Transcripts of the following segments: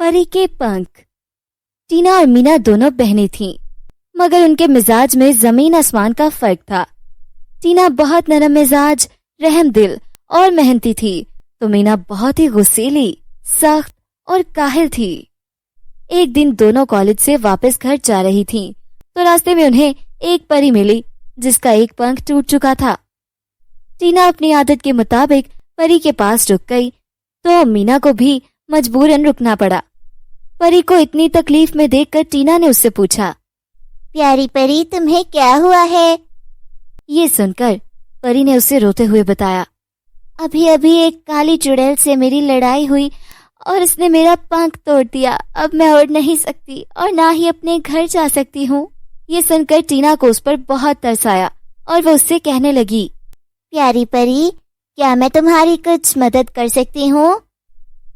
परी के पंख। टीना और मीना दोनों बहनें थीं, मगर उनके मिजाज में जमीन आसमान का फर्क था। टीना बहुत नरम मिजाज, रहमदिल और मेहनती थी, तो मीना बहुत ही गुस्सैली, सख्त और काहिल थी। एक दिन दोनों कॉलेज से वापस घर जा रही थीं, तो रास्ते में उन्हें एक परी मिली जिसका एक पंख टूट चुका था। टीना अपनी आदत के मुताबिक परी के पास रुक गई, तो मीना को भी मजबूरन रुकना पड़ा। परी को इतनी तकलीफ में देखकर टीना ने उससे पूछा, प्यारी परी, तुम्हें क्या हुआ है? ये सुनकर परी ने उसे रोते हुए बताया, अभी अभी एक काली चुड़ैल से मेरी लड़ाई हुई और उसने मेरा पंख तोड़ दिया। अब मैं उड़ नहीं सकती और ना ही अपने घर जा सकती हूँ। ये सुनकर टीना को उस पर बहुत तरस आया और वो उससे कहने लगी, प्यारी परी, क्या मैं तुम्हारी कुछ मदद कर सकती हूँ?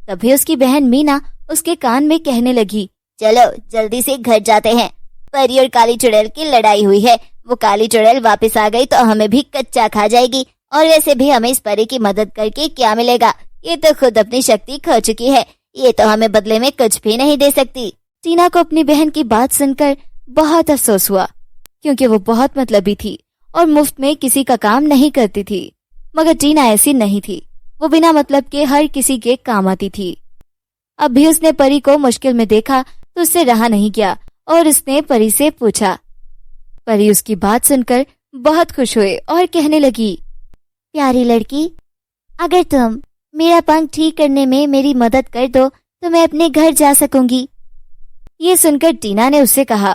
तभी उसकी बहन मीना उसके कान में कहने लगी, चलो जल्दी से घर जाते हैं। परी और काली चुड़ैल की लड़ाई हुई है, वो काली चुड़ैल वापस आ गई तो हमें भी कच्चा खा जाएगी, और वैसे भी हमें इस परी की मदद करके क्या मिलेगा? ये तो खुद अपनी शक्ति खो चुकी है, ये तो हमें बदले में कुछ भी नहीं दे सकती। टीना को अपनी बहन की बात सुनकर बहुत अफसोस हुआ, क्योंकि वो बहुत मतलबी थी और मुफ्त में किसी का काम नहीं करती थी। मगर टीना ऐसी नहीं थी, वो बिना मतलब के हर किसी के काम आती थी। अब भी उसने परी को मुश्किल में देखा तो उससे रहा नहीं गया और उसने परी से पूछा। परी उसकी बात सुनकर बहुत खुश हुए और कहने लगी, प्यारी लड़की, अगर तुम मेरा पंख ठीक करने में मेरी मदद कर दो तो मैं अपने घर जा सकूंगी। ये सुनकर टीना ने उससे कहा,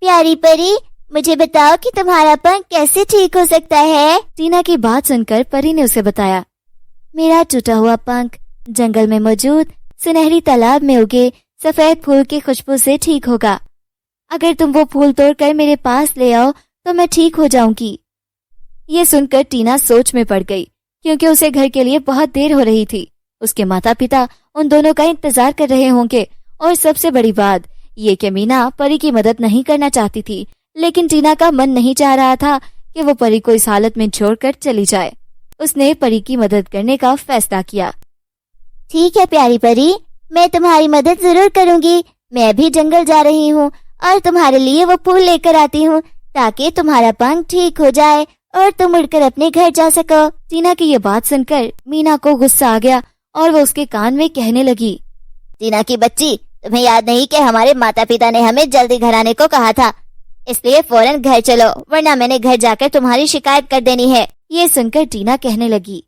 प्यारी परी, मुझे बताओ कि तुम्हारा पंख कैसे ठीक हो सकता है? टीना की बात सुनकर परी ने उसे बताया, मेरा टूटा हुआ पंख जंगल में मौजूद सुनहरी तालाब में उगे सफेद फूल की खुशबू से ठीक होगा। अगर तुम वो फूल तोड़कर मेरे पास ले आओ तो मैं ठीक हो जाऊंगी। ये सुनकर टीना सोच में पड़ गई, क्योंकि उसे घर के लिए बहुत देर हो रही थी। उसके माता पिता उन दोनों का इंतजार कर रहे होंगे, और सबसे बड़ी बात ये कि मीना परी की मदद नहीं करना चाहती थी, लेकिन टीना का मन नहीं चाह रहा था कि वो परी को इस हालत में छोड़कर चली जाए। उसने परी की मदद करने का फैसला किया। ठीक है प्यारी परी, मैं तुम्हारी मदद जरूर करूंगी। मैं भी जंगल जा रही हूँ और तुम्हारे लिए वो फूल लेकर आती हूँ, ताकि तुम्हारा पंख ठीक हो जाए और तुम उड़कर अपने घर जा सको। टीना की ये बात सुनकर मीना को गुस्सा आ गया और वो उसके कान में कहने लगी, टीना की बच्ची, तुम्हें याद नहीं कि हमारे माता पिता ने हमें जल्दी घर आने को कहा था, इसलिए फौरन घर चलो, वरना मैंने घर जाकर तुम्हारी शिकायत कर देनी है। ये सुनकर टीना कहने लगी,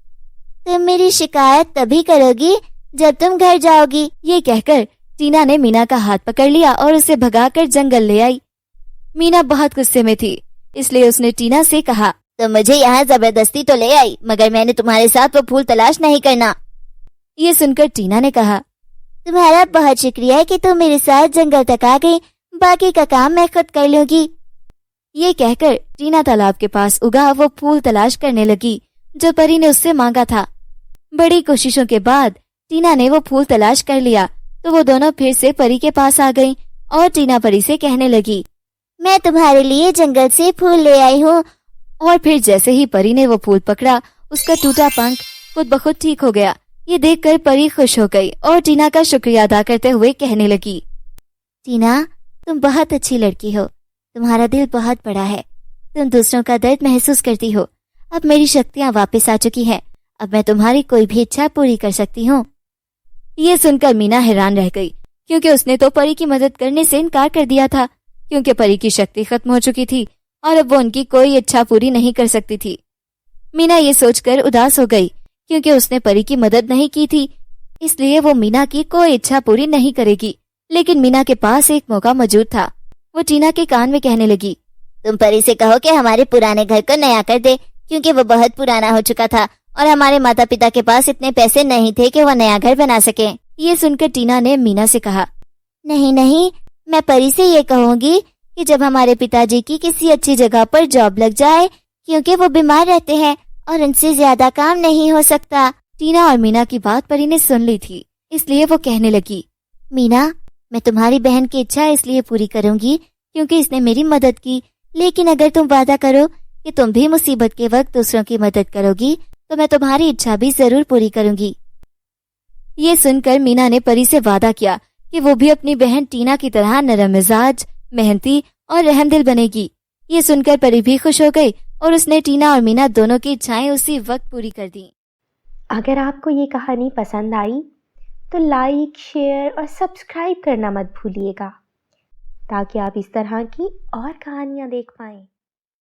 तुम मेरी शिकायत तभी करोगी जब तुम घर जाओगी। ये कहकर टीना ने मीना का हाथ पकड़ लिया और उसे भगाकर जंगल ले आई। मीना बहुत गुस्से में थी, इसलिए उसने टीना से कहा, तुम मुझे यहाँ जबरदस्ती तो ले आई, मगर मैंने तुम्हारे साथ वो फूल तलाश नहीं करना। ये सुनकर टीना ने कहा, तुम्हारा बहुत शुक्रिया कि तुम मेरे साथ जंगल तक आ गई, बाकी का काम मैं खुद कर लूंगी। ये कहकर टीना तालाब के पास उगा वो फूल तलाश करने लगी जो परी ने उससे मांगा था। बड़ी कोशिशों के बाद टीना ने वो फूल तलाश कर लिया, तो वो दोनों फिर से परी के पास आ गईं और टीना परी से कहने लगी, मैं तुम्हारे लिए जंगल से फूल ले आई हूँ। और फिर जैसे ही परी ने वो फूल पकड़ा, उसका टूटा पंख खुद ब खुद ठीक हो गया। ये देखकर परी खुश हो गई और टीना का शुक्रिया अदा करते हुए कहने लगी, टीना, तुम बहुत अच्छी लड़की हो, तुम्हारा दिल बहुत बड़ा है, तुम दूसरों का दर्द महसूस करती हो। अब मेरी शक्तियाँ वापस आ चुकी हैं, अब मैं तुम्हारी कोई भी इच्छा पूरी कर सकती हूँ। ये सुनकर मीना हैरान रह गई, क्योंकि उसने तो परी की मदद करने से इनकार कर दिया था, क्योंकि परी की शक्ति खत्म हो चुकी थी और अब वो उनकी कोई इच्छा पूरी नहीं कर सकती थी। मीना ये सोचकर उदास हो गई, क्योंकि उसने परी की मदद नहीं की थी, इसलिए वो मीना की कोई इच्छा पूरी नहीं करेगी। लेकिन मीना के पास एक मौका मौजूद था। वो टीना के कान में कहने लगी, तुम परी से कहो कि हमारे पुराने घर को नया कर दे, क्योंकि वो बहुत पुराना हो चुका था और हमारे माता पिता के पास इतने पैसे नहीं थे कि वो नया घर बना सके। ये सुनकर टीना ने मीना से कहा, नहीं नहीं, मैं परी से ये कहूँगी कि जब हमारे पिताजी की किसी अच्छी जगह पर जॉब लग जाए, क्योंकि वो बीमार रहते हैं और उनसे ज्यादा काम नहीं हो सकता। टीना और मीना की बात परी ने सुन ली थी, इसलिए वो कहने लगी, मीना, मैं तुम्हारी बहन की इच्छा इसलिए पूरी करूंगी क्योंकि इसने मेरी मदद की, लेकिन अगर तुम वादा करो कि तुम भी मुसीबत के वक्त दूसरों की मदद करोगी तो मैं तुम्हारी इच्छा भी जरूर पूरी करूंगी। ये सुनकर मीना ने परी से वादा किया कि वो भी अपनी बहन टीना की तरह नरम मिजाज, मेहनती और रहमदिल बनेगी। ये सुनकर परी भी खुश हो गई और उसने टीना और मीना दोनों की इच्छाएं उसी वक्त पूरी कर दी। अगर आपको ये कहानी पसंद आई तो लाइक, शेयर और सब्सक्राइब करना मत भूलिएगा ताकि आप इस तरह की और कहानियाँ देख पाएं।